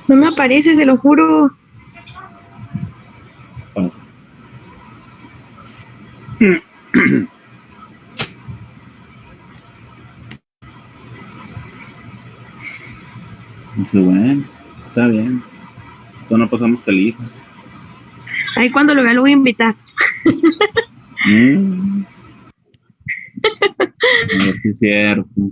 No me aparece, se lo juro. Pasa. Dije, bueno, está bien. Entonces no pasamos que elijas. Ahí cuando lo vea lo voy a invitar. A ver si es cierto.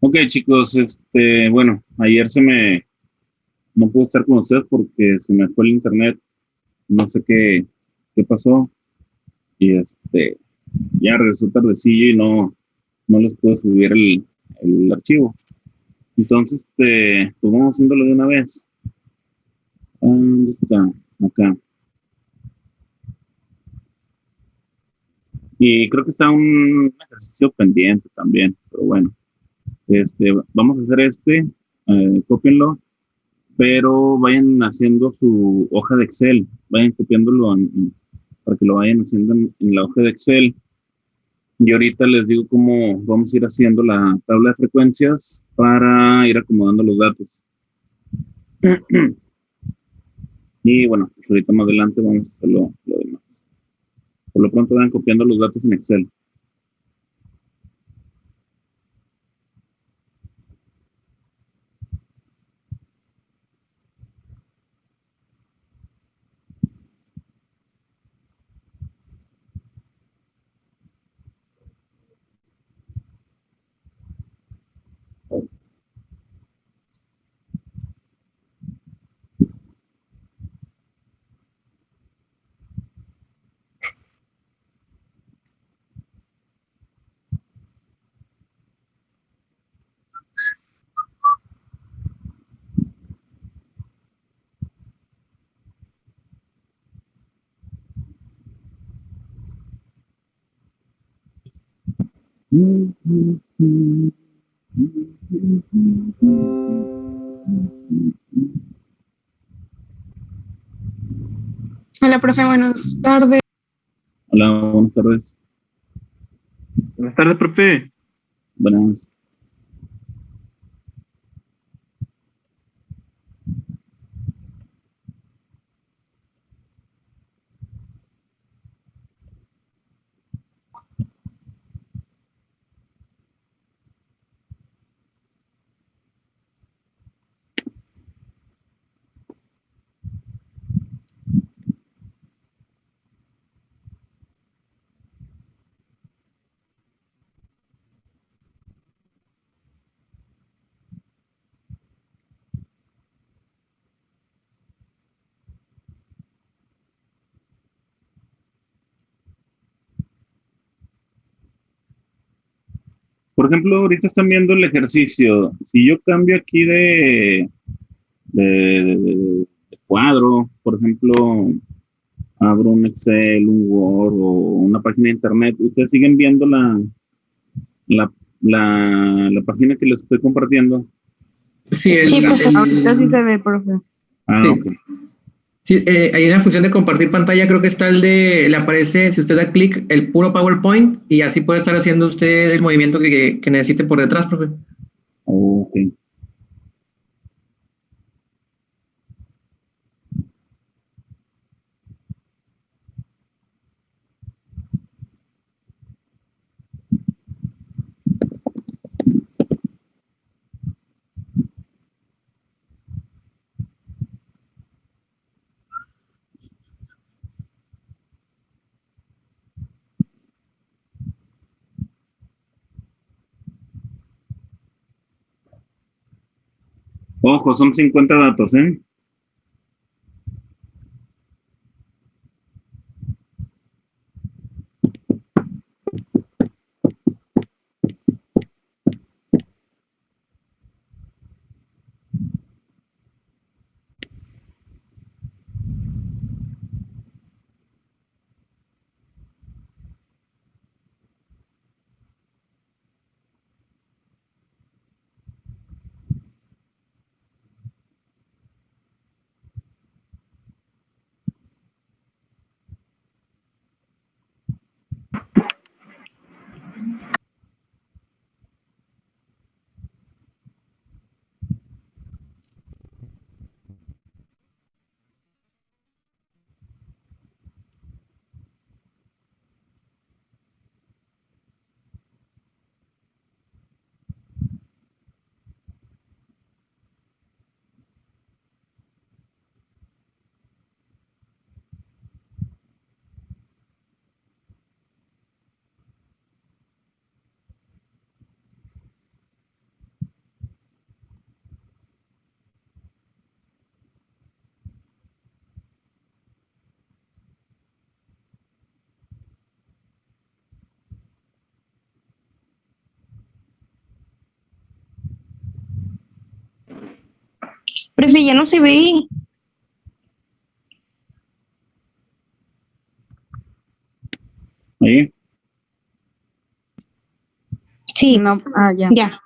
Ok, chicos, bueno, ayer no pude estar con ustedes porque se me fue el internet, no sé qué pasó, y ya regresó tardecillo y no les pude subir el archivo. Entonces, pues vamos haciéndolo de una vez. ¿Dónde está? Acá. Y creo que está un ejercicio pendiente también, pero bueno, vamos a hacer cópienlo, pero vayan haciendo su hoja de Excel, vayan copiándolo para que lo vayan haciendo en la hoja de Excel. Y ahorita les digo cómo vamos a ir haciendo la tabla de frecuencias para ir acomodando los datos. Y bueno, pues ahorita más adelante vamos a hacer lo demás. Por lo pronto vayan copiando los datos en Excel. Hola, profe, buenas tardes. Hola, buenas tardes. Buenas tardes, profe. Buenas. Por ejemplo, ahorita están viendo el ejercicio. Si yo cambio aquí de cuadro, por ejemplo, abro un Excel, un Word o una página de internet, ustedes siguen viendo la, la página que les estoy compartiendo. Sí, Sí, profe, ahorita sí se ve, profe. Ah, sí. ok. Sí, ahí en la función de compartir pantalla creo que está le aparece, si usted da clic, el puro PowerPoint y así puede estar haciendo usted el movimiento que necesite por detrás, profe. Ok. Ojo, son 50 datos, ¿eh? Profe, ya no se ve. Ahí. Sí, No, ya. ya.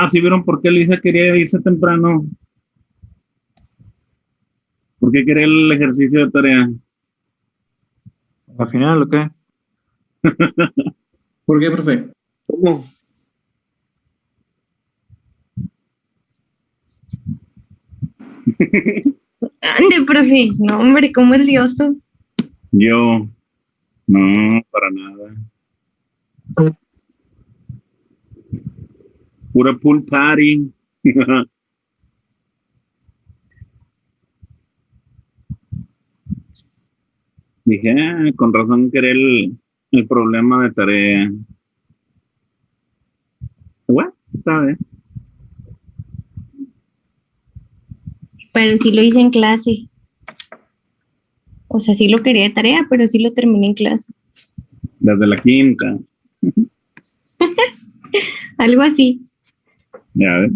¿Sí vieron por qué Lisa quería irse temprano? ¿Por qué quería el ejercicio de tarea? Al final, ¿o qué? ¿Por qué, profe? ¿Cómo? Ande, profe. No, hombre, cómo es lioso. Yo, no, para nada. Pura pool party. Dije, con razón quería el problema de tarea. Bueno, está bien. Pero sí lo hice en clase. O sea, sí lo quería de tarea, pero sí lo terminé en clase. Desde la quinta. Algo así. Ya ves.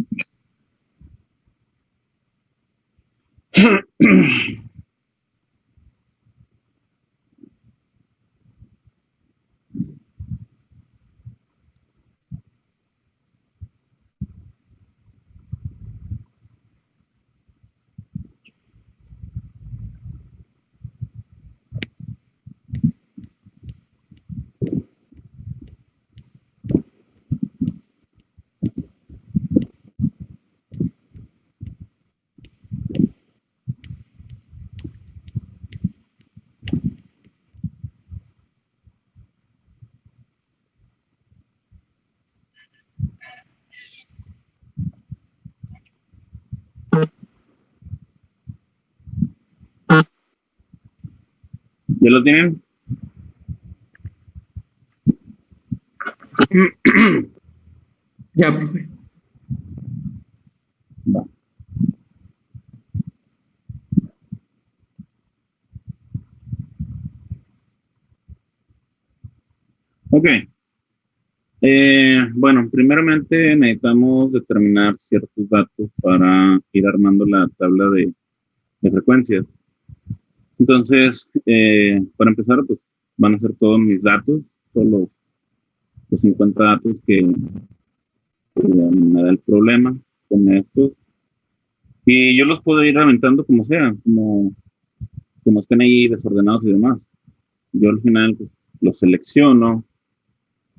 ¿Ya lo tienen? Ya, profe. Va. Ok. Bueno, primeramente necesitamos determinar ciertos datos para ir armando la tabla de frecuencias. Entonces, para empezar, pues van a ser todos mis datos, todos los 50 datos que me da el problema con estos. Y yo los puedo ir aventando como sea, como estén ahí desordenados y demás. Yo al final pues, los selecciono,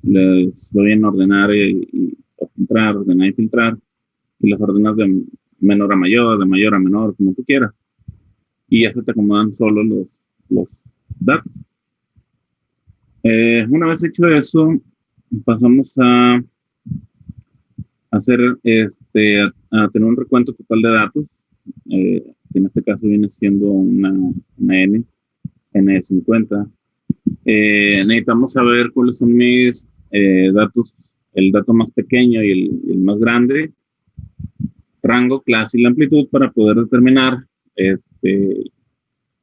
les doy en ordenar o filtrar, ordenar y filtrar, y las ordenas de menor a mayor, de mayor a menor, como tú quieras. Y ya se te acomodan solo los datos. Una vez hecho eso, pasamos a hacer a tener un recuento total de datos, que en este caso viene siendo una N de 50. Necesitamos saber cuáles son mis datos, el dato más pequeño y el más grande, rango, clase y la amplitud para poder determinar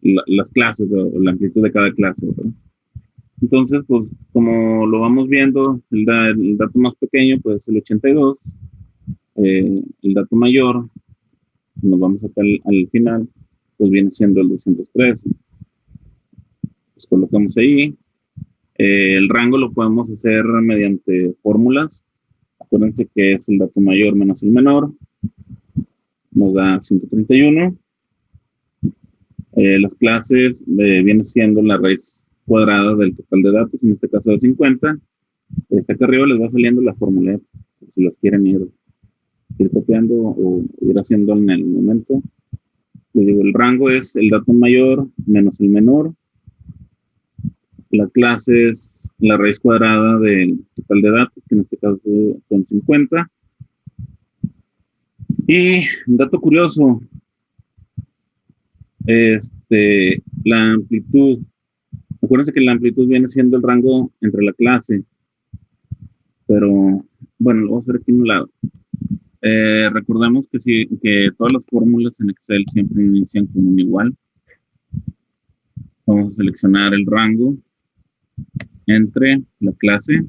las clases o la amplitud de cada clase, ¿verdad? Entonces, pues, como lo vamos viendo, el dato más pequeño pues es el 82, el dato mayor, nos vamos acá al final, pues viene siendo el 213. Pues colocamos ahí. El rango lo podemos hacer mediante fórmulas. Acuérdense que es el dato mayor menos el menor. Nos da 131. Las clases viene siendo la raíz cuadrada del total de datos, en este caso de 50. Acá arriba les va saliendo la fórmula, si los quieren ir copiando o ir haciendo en el momento. Les digo, el rango es el dato mayor menos el menor. La clase es la raíz cuadrada del total de datos, que en este caso son 50. Y un dato curioso, la amplitud. Acuérdense que la amplitud viene siendo el rango entre la clase, pero bueno, lo voy a hacer aquí en un lado. Recordemos que todas las fórmulas en Excel siempre inician con un igual. Vamos a seleccionar el rango entre la clase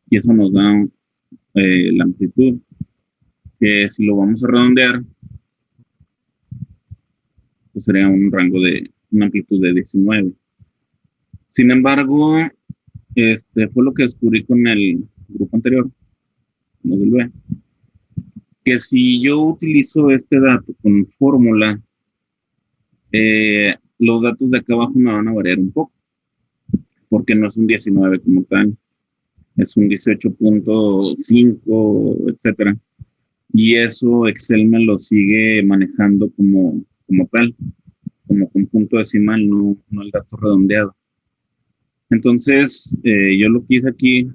y eso nos da la amplitud, que si lo vamos a redondear, pues sería un rango de una amplitud de 19. Sin embargo, fue lo que descubrí con el grupo anterior, no del B, que si yo utilizo este dato con fórmula, los datos de acá abajo me van a variar un poco, porque no es un 19 como tal, es un 18.5, etcétera. Y eso Excel me lo sigue manejando como tal, como con punto decimal, no el dato redondeado. Entonces, yo lo que hice aquí,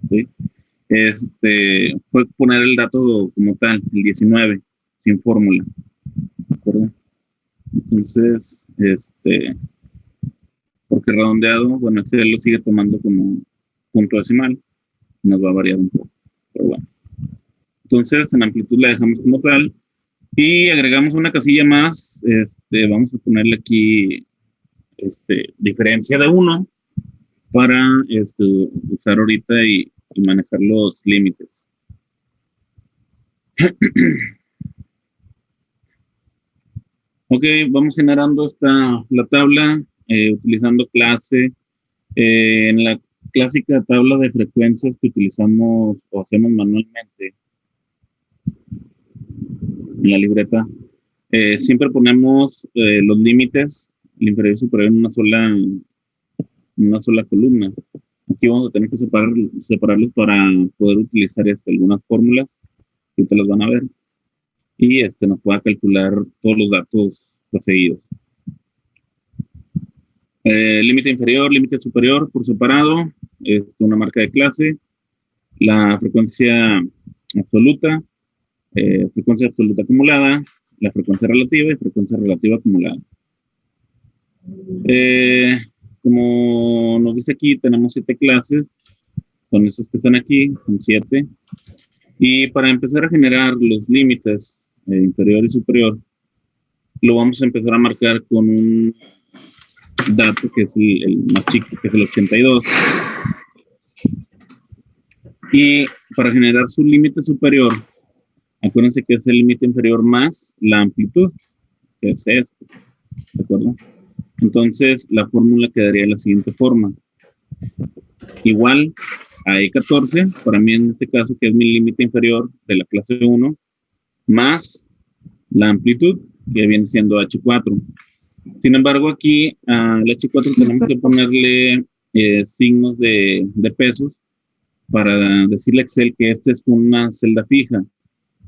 ¿sí? Fue poner el dato como tal, el 19, sin fórmula, ¿de acuerdo? Entonces, porque redondeado, bueno, Excel lo sigue tomando como punto decimal, nos va a variar un poco, pero bueno. Entonces, en amplitud la dejamos como tal y agregamos una casilla más, vamos a ponerle aquí, diferencia de 1 para, usar ahorita y manejar los límites. Ok, vamos generando la tabla utilizando clase. En la clásica tabla de frecuencias que utilizamos o hacemos manualmente en la libreta, siempre ponemos los límites, el inferior y superior en una sola columna. Aquí vamos a tener que separarlos para poder utilizar algunas fórmulas que ustedes las van a ver y nos pueda calcular todos los datos seguidos. Límite inferior, límite superior por separado, una marca de clase, la frecuencia absoluta acumulada, la frecuencia relativa y frecuencia relativa acumulada. Como nos dice aquí, tenemos 7 clases, son esas que están aquí, son 7. Y para empezar a generar los límites inferior y superior, lo vamos a empezar a marcar con dato que es el más chico, que es el 82. Y para generar su límite superior, acuérdense que es el límite inferior más la amplitud, que es esto, ¿de acuerdo? Entonces, la fórmula quedaría de la siguiente forma. Igual a E14, para mí en este caso, que es mi límite inferior de la clase 1, más la amplitud, que viene siendo H4. Sin embargo, aquí al H4 tenemos que ponerle signos de pesos para decirle a Excel que esta es una celda fija,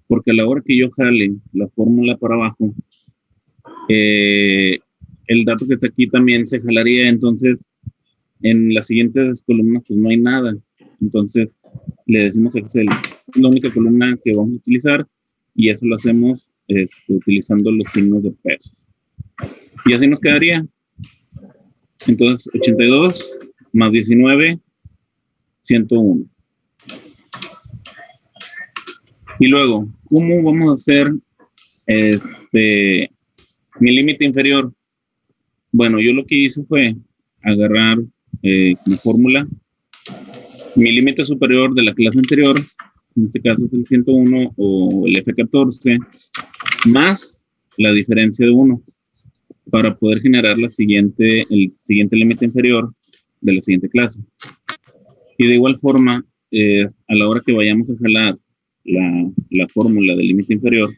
porque a la hora que yo jale la fórmula para abajo, el dato que está aquí también se jalaría, entonces en las siguientes columnas pues no hay nada. Entonces le decimos a Excel, es la única columna que vamos a utilizar y eso lo hacemos utilizando los signos de peso. Y así nos quedaría. Entonces 82 más 19, 101. Y luego, ¿cómo vamos a hacer mi límite inferior? Bueno, yo lo que hice fue agarrar como fórmula mi límite superior de la clase anterior, en este caso es el 101 o el F14, más la diferencia de 1, para poder generar el siguiente límite inferior de la siguiente clase. Y de igual forma, a la hora que vayamos a jalar la fórmula del límite inferior,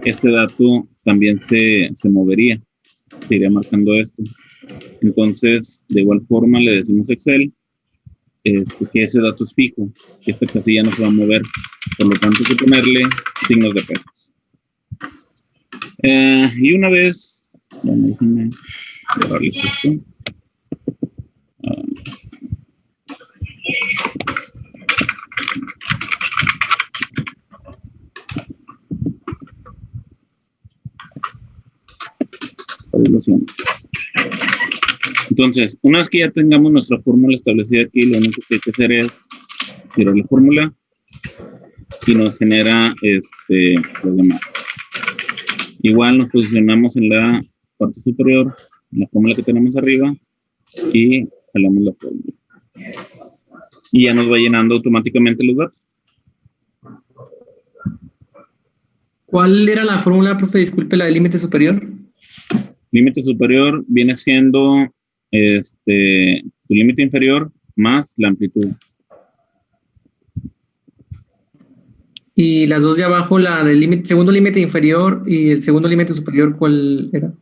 este dato también se movería, se iría marcando esto. Entonces, de igual forma le decimos a Excel que ese dato es fijo, que esta casilla no se va a mover, por lo tanto hay que ponerle signos de peso. Y una vez, bueno, déjenme borrarle esto. Entonces, una vez que ya tengamos nuestra fórmula establecida aquí, lo único que hay que hacer es tirar la fórmula y nos genera los demás. Igual nos posicionamos en la parte superior, en la fórmula que tenemos arriba, y jalamos la fórmula. Y ya nos va llenando automáticamente los datos. ¿Cuál era la fórmula, profe? Disculpe, la del límite superior. Límite superior viene siendo tu límite inferior más la amplitud. Y las dos de abajo, la del segundo límite inferior y el segundo límite superior, ¿cuál era?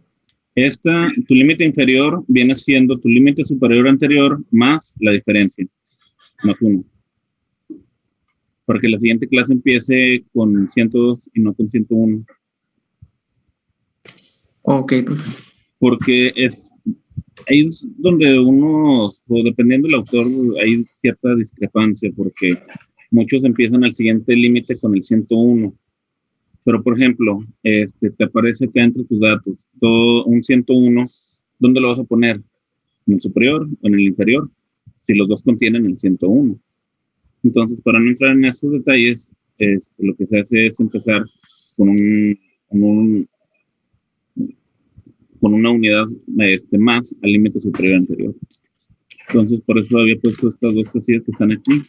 Tu límite inferior viene siendo tu límite superior anterior más la diferencia, más 1. Para que la siguiente clase empiece con 102 y no con 101. Ok, profe. Porque ahí es donde o dependiendo del autor, hay cierta discrepancia, porque muchos empiezan al siguiente límite con el 101. Pero, por ejemplo, te aparece acá entre tus datos, todo un 101, ¿dónde lo vas a poner? ¿En el superior o en el inferior? Si los dos contienen el 101. Entonces, para no entrar en esos detalles, lo que se hace es empezar con una unidad más al límite superior anterior. Entonces, por eso había puesto estas dos casillas que están aquí.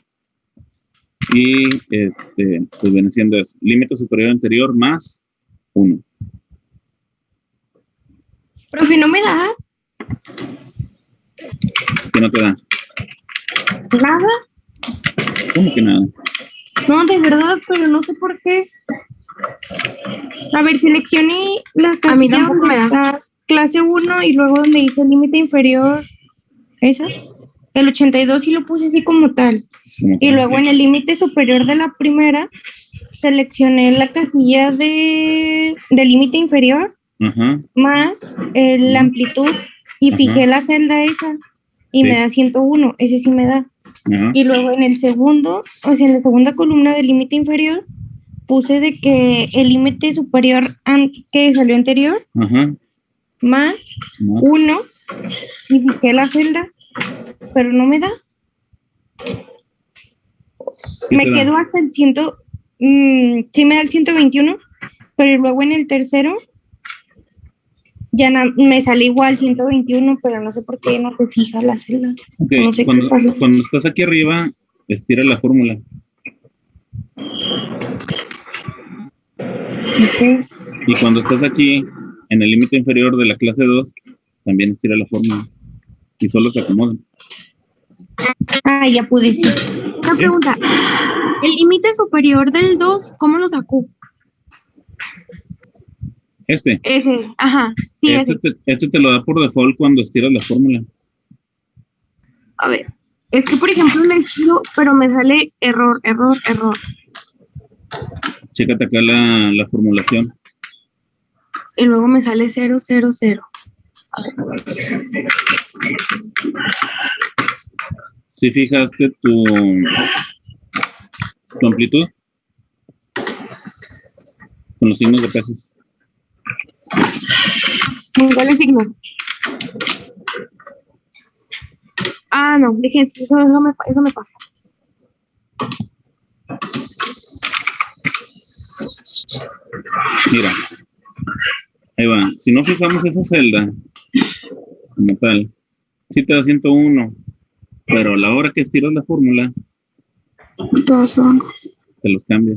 Y pues viene siendo eso. Límite superior anterior más 1. Profe, ¿no me da ¿Qué no te da? nada? ¿Cómo que nada? No, de verdad, pero no sé por qué. A ver, seleccioné la A mí casilla tampoco donde me da. está clase 1 y luego donde dice límite inferior, esa. El 82 sí lo puse así como tal. Y luego en el límite superior de la primera, seleccioné la casilla de límite inferior, Ajá. más la amplitud y fijé la celda esa y Sí. me da 101, ese sí me da. Ajá. Y luego en el segundo, o sea, en la segunda columna del límite inferior, puse de que el límite superior que salió anterior, Ajá. más 1 y fijé la celda, pero no me da. Me quedo hasta el 100, sí me da el 121, pero luego en el tercero me sale igual 121, pero no sé por qué no te fija la celda. Ok, No sé qué pasó. cuando estás aquí arriba, estira la fórmula. Ok. Y cuando estás aquí, en el límite inferior de la clase 2, también estira la fórmula. Y solo se acomodan. Ah, ya pude, sí. Una pregunta. ¿El límite superior del 2, cómo lo sacó? Este Ese, ajá, sí, ese. te lo da por default cuando estiras la fórmula. A ver, es que por ejemplo le estiro, pero me sale error. Chécate acá la formulación. Y luego me sale 0. Si fijaste tu amplitud con los signos de pesos. ¿Cuál es signo? Ah, no, dije, eso me pasa. Mira, ahí va. Si no fijamos esa celda como tal, sí te da 101, pero a la hora que estiras la fórmula, Todos son. te los cambia.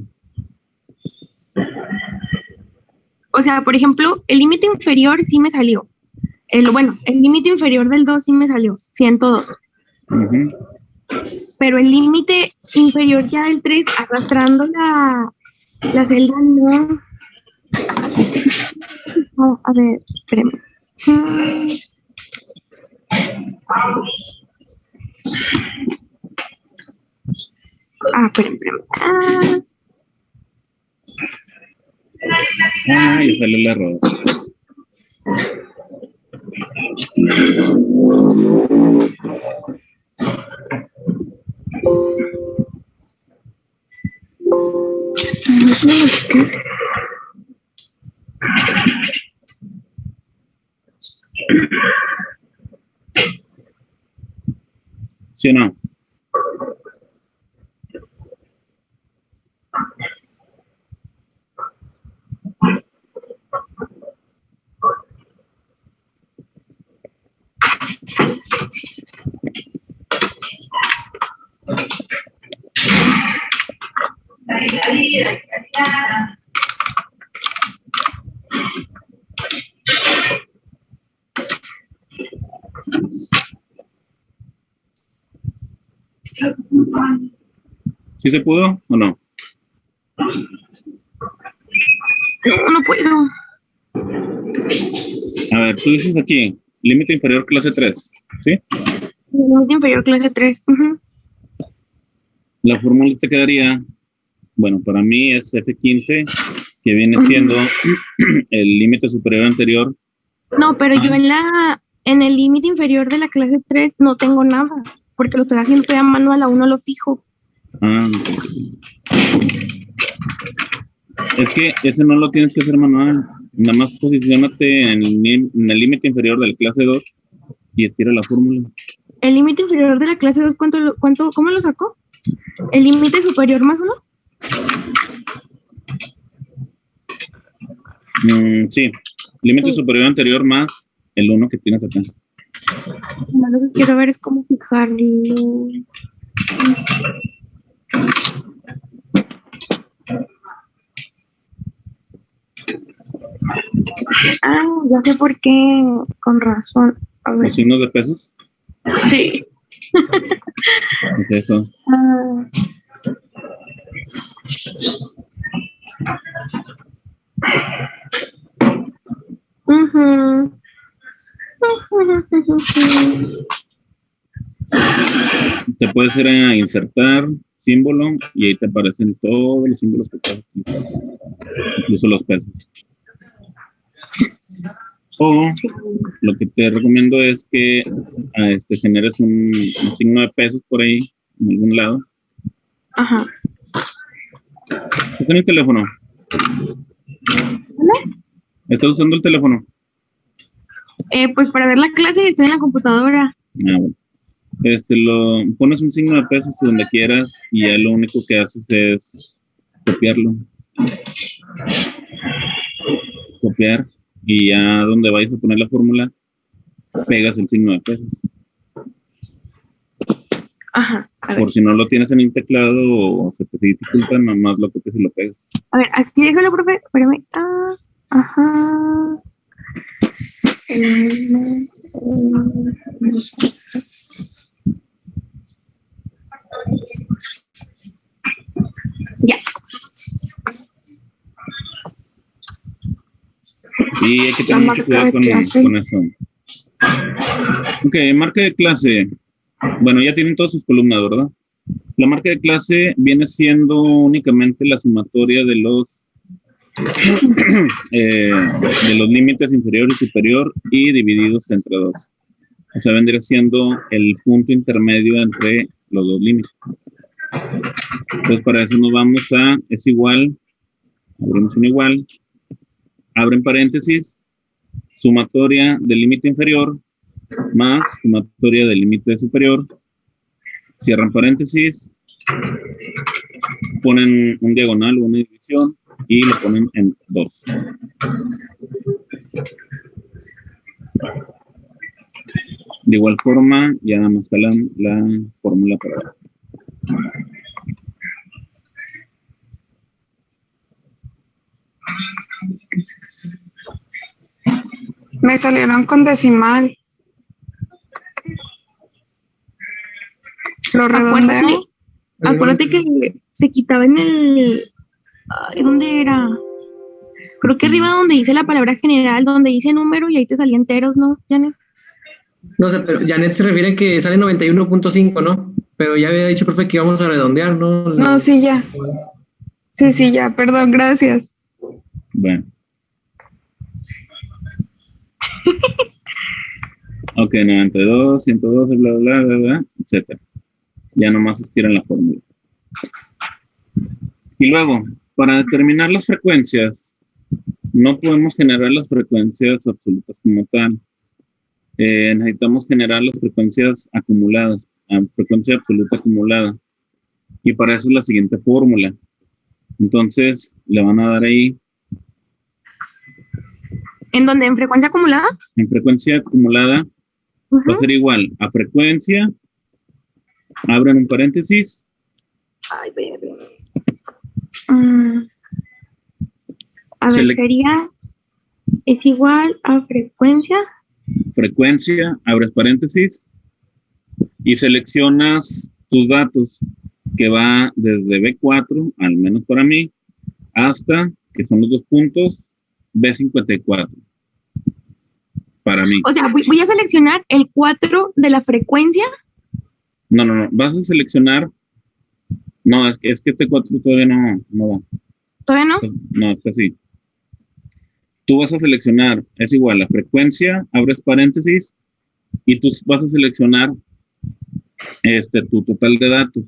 O sea, por ejemplo, el límite inferior sí me salió. El límite inferior del 2 sí me salió, 102. Ujú. Pero el límite inferior ya del 3, arrastrando la celda, no. No, a ver, espérame. Espérame. Ya sale el error. ¿Sí o no? ¿Sí se pudo o no? No puedo. A ver, tú dices aquí, límite inferior clase 3, ¿sí? Límite inferior clase 3. La fórmula te quedaría, bueno, para mí es F15, que viene siendo el límite superior anterior. No, pero yo en el límite inferior de la clase 3 no tengo nada, porque lo estoy haciendo todavía manual, aún no lo fijo. Es que ese no lo tienes que hacer manual. Nada más posiciónate en el límite inferior de la clase 2 y estira la fórmula. El límite inferior de la clase 2, ¿cómo lo sacó? ¿El límite superior más 1? Sí, límite superior anterior más el 1 que tienes acá. Lo que quiero ver es cómo fijarlo. Ya sé por qué, con razón. A ver. ¿Los signos de pesos? Sí. Es eso. Te puedes ir a insertar símbolo y ahí te aparecen todos los símbolos que puedes utilizar, incluso los pesos. O lo que te recomiendo es que generes un signo de pesos por ahí, en algún lado. Ajá. ¿Estás en el teléfono? ¿Vale? ¿Estás usando el teléfono? Pues para ver la clase estoy en la computadora. Bueno. Lo pones un signo de pesos donde quieras y ya lo único que haces es copiarlo. Copiar y ya donde vais a poner la fórmula, pegas el signo de pesos. Ajá, a ver. Por si no lo tienes en el teclado o se te dificulta, nomás lo copias y lo pegas. A ver, así déjalo, profe. Espérame. Ajá. Ya. Y hay que tener mucho cuidado con eso. Ok, marca de clase. Bueno, ya tienen todas sus columnas, ¿verdad? La marca de clase viene siendo únicamente la sumatoria de los límites inferior y superior y divididos entre dos. O sea, vendría siendo el punto intermedio entre los dos límites. Entonces, para eso nos vamos a, es igual, abrimos un igual, abren paréntesis, sumatoria del límite inferior más sumatoria del límite superior, cierran paréntesis, ponen un diagonal o una división y lo ponen en 2. De igual forma, ya nada más jalan la fórmula para abajo. Me salieron con decimal. Lo redondeo. Acuérdate que se quitaba en el... Ay, ¿dónde era? Creo que arriba donde dice la palabra general, donde dice número y ahí te salían enteros, ¿no, Janet? No sé, pero Janet se refiere que sale 91.5, ¿no? Pero ya había dicho, profe, que íbamos a redondear, ¿no? No, sí, ya. Sí, ya, perdón, gracias. Bueno. Ok, 92, 112, bla, bla, bla, bla, etc. Ya nomás estiran la fórmula. Y luego, para determinar las frecuencias, no podemos generar las frecuencias absolutas como tal. Necesitamos generar las frecuencias acumuladas, frecuencia absoluta acumulada. Y para eso es la siguiente fórmula. Entonces, le van a dar ahí. ¿En dónde? ¿En frecuencia acumulada? En frecuencia acumulada va a ser igual a frecuencia, abren un paréntesis. Ay, bebé. A ver, sería, es igual a frecuencia. Frecuencia, abres paréntesis y seleccionas tus datos que va desde B4, al menos para mí, hasta, que son los 2 puntos, B54. Para mí. O sea, voy a seleccionar el 4 de la frecuencia. No. Vas a seleccionar. No, es que este 4 todavía no va. ¿Todavía no? No, está así. Tú vas a seleccionar, es igual, la frecuencia, abres paréntesis, y tú vas a seleccionar tu total de datos.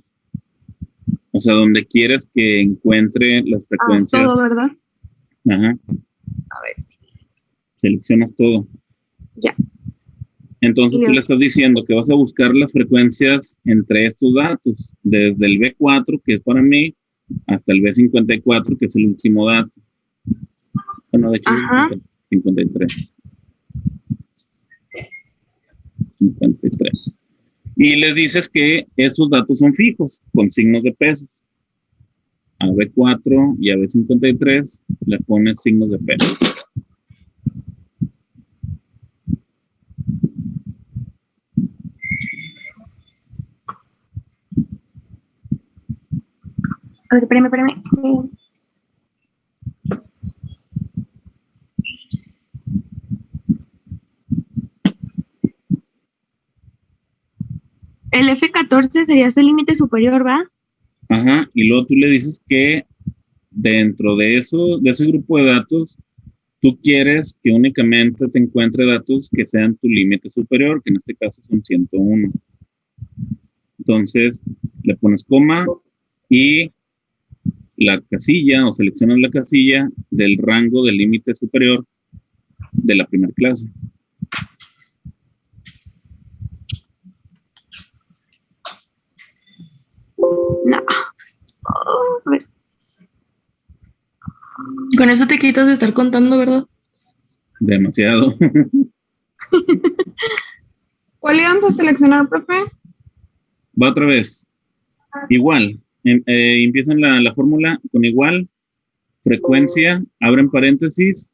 O sea, donde quieres que encuentre las frecuencias. Todo, ¿verdad? Ajá. A ver si. Seleccionas todo. Ya. Entonces tú le estás diciendo que vas a buscar las frecuencias entre estos datos, desde el B4, que es para mí, hasta el B54, que es el último dato. Bueno, de hecho, 53. 53. Y les dices que esos datos son fijos, con signos de pesos. A B4 y a B53 le pones signos de pesos. A ver, espérame. El F14 sería ese límite superior, ¿va? Ajá, y luego tú le dices que dentro de eso, de ese grupo de datos, tú quieres que únicamente te encuentre datos que sean tu límite superior, que en este caso son 101. Entonces, le pones coma y la casilla, o seleccionas la casilla del rango del límite superior de la primera clase. No. A ver. Con eso te quitas de estar contando, ¿verdad? Demasiado. ¿Cuál íbamos a seleccionar, profe? Va otra vez. Igual. Empiezan la fórmula con igual, frecuencia, abren paréntesis,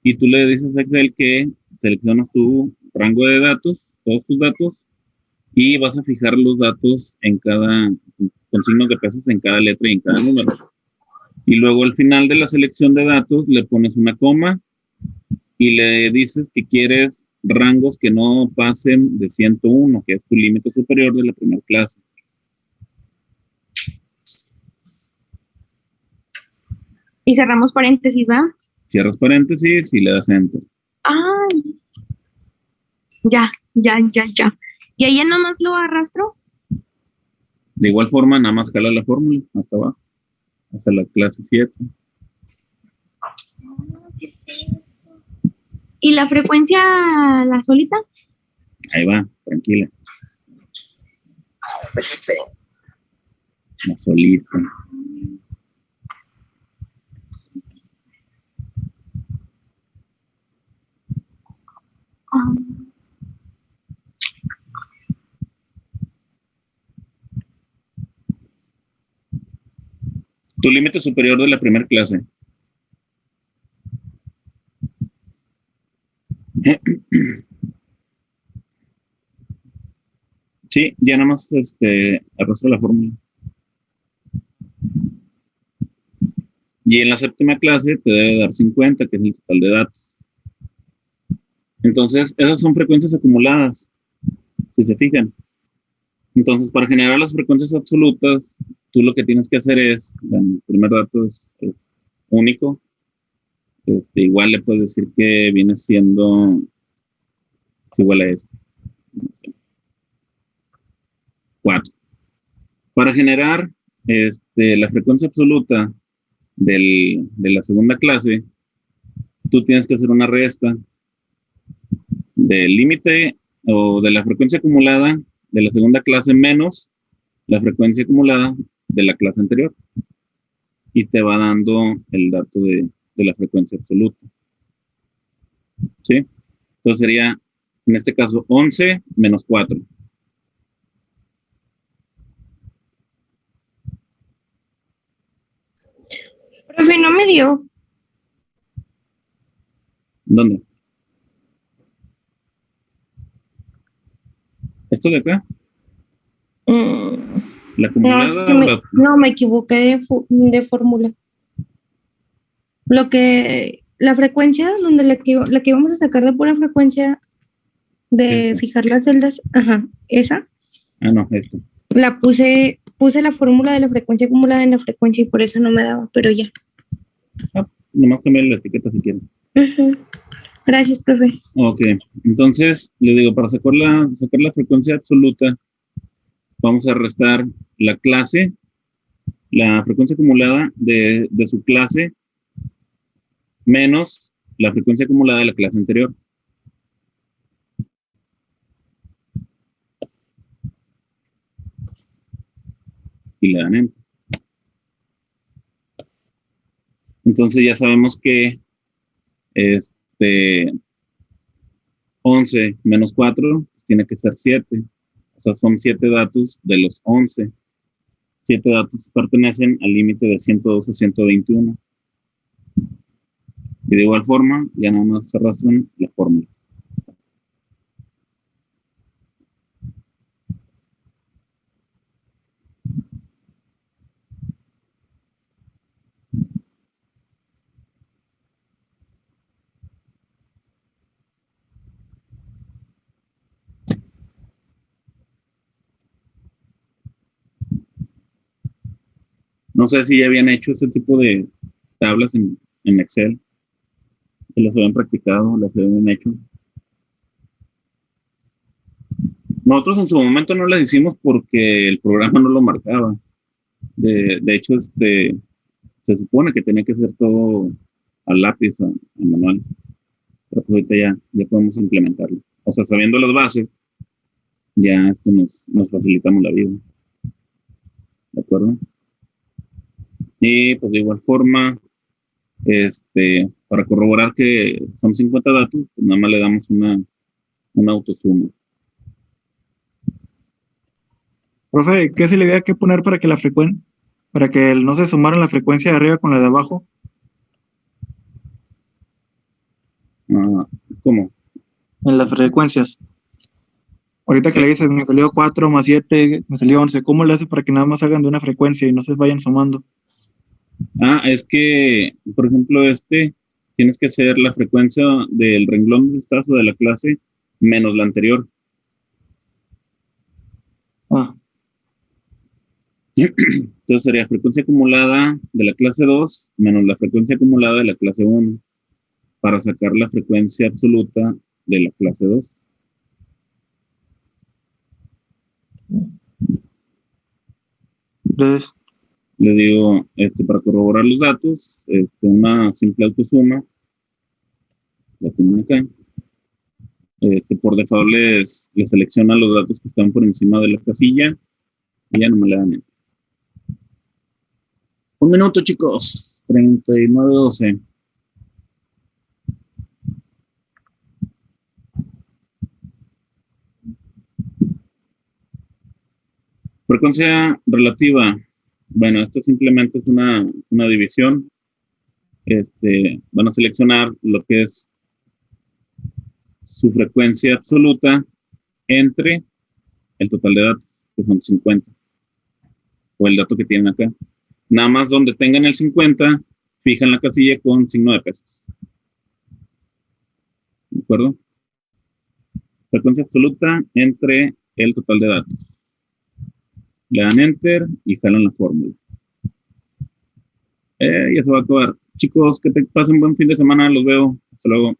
y tú le dices a Excel que seleccionas tu rango de datos, todos tus datos, y vas a fijar los datos con signos de pesos en cada letra y en cada número. Y luego al final de la selección de datos le pones una coma y le dices que quieres rangos que no pasen de 101, que es tu límite superior de la primera clase. Y cerramos paréntesis, ¿va? Cierras paréntesis y le das Enter. ¡Ay! Ya. ¿Y ahí nomás lo arrastro? De igual forma, nada más jala la fórmula hasta abajo, hasta la clase 7. ¿Y la frecuencia, la solita? Ahí va, tranquila. La solita. Tu límite superior de la primera clase. Sí, ya nada más arrastra la fórmula. Y en la séptima clase te debe dar 50, que es el total de datos. Entonces, esas son frecuencias acumuladas, si se fijan. Entonces, para generar las frecuencias absolutas, tú lo que tienes que hacer es, el primer dato es único. Igual le puedes decir que viene siendo es igual a 4. Para generar la frecuencia absoluta de la segunda clase, tú tienes que hacer una resta del límite o de la frecuencia acumulada de la segunda clase menos la frecuencia acumulada de la clase anterior. Y te va dando el dato de la frecuencia absoluta. ¿Sí? Entonces sería, en este caso, 11 menos 4. Profe, no me dio. ¿Dónde? ¿Esto de acá? ¿La acumulada? No, me equivoqué de fórmula. La frecuencia, donde la que íbamos a sacar de pura frecuencia de ¿Esta? fijar las celdas, ajá, esa. Ah, no, esto. La puse la fórmula de la frecuencia acumulada en la frecuencia y por eso no me daba, pero ya. Nomás cambiar la etiqueta si quieren. Gracias, profe. Ok, entonces le digo, para sacar la frecuencia absoluta, vamos a restar la clase, la frecuencia acumulada de su clase, menos la frecuencia acumulada de la clase anterior. Y le dan Enter. Entonces ya sabemos que 11 menos 4 tiene que ser 7. O sea, son 7 datos de los 11. 7 datos pertenecen al límite de 102 a 121. Y de igual forma, ya nada más se arrastran la fórmula. No sé si ya habían hecho ese tipo de tablas en Excel, que las habían practicado, las habían hecho. Nosotros en su momento no las hicimos porque el programa no lo marcaba. De hecho, se supone que tenía que ser todo al lápiz, a manual. Pero pues ahorita ya podemos implementarlo. O sea, sabiendo las bases, ya nos facilitamos la vida. ¿De acuerdo? Y pues de igual forma, Para corroborar que son 50 datos, pues nada más le damos una autosuma. Profe, ¿qué se le había que poner para que no se sumaran la frecuencia de arriba con la de abajo? ¿Cómo? En las frecuencias. Ahorita que le dices, me salió 4 más 7, me salió 11. ¿Cómo le hace para que nada más hagan de una frecuencia y no se vayan sumando? Es que, por ejemplo, tienes que hacer la frecuencia del renglón de estás o de la clase menos la anterior. Entonces sería frecuencia acumulada de la clase 2 menos la frecuencia acumulada de la clase 1 para sacar la frecuencia absoluta de la clase 2. Entonces, Le digo, para corroborar los datos, una simple autosuma, la tienen acá. Por default les selecciona los datos que están por encima de la casilla y ya no me le dan enter. 1 minuto, chicos. 39:12. Frecuencia relativa. Bueno, esto simplemente es una división. Van a seleccionar lo que es su frecuencia absoluta entre el total de datos, que son 50. O el dato que tienen acá. Nada más donde tengan el 50, fijan la casilla con signo de pesos. ¿De acuerdo? Frecuencia absoluta entre el total de datos. Le dan enter y jalan la fórmula. Ya se va a acabar. Chicos, que te pasen un buen fin de semana. Los veo. Hasta luego.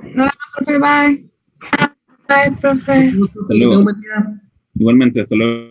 Nos vemos, profe. Bye. Bye, profe. Hasta luego. Igualmente, hasta luego.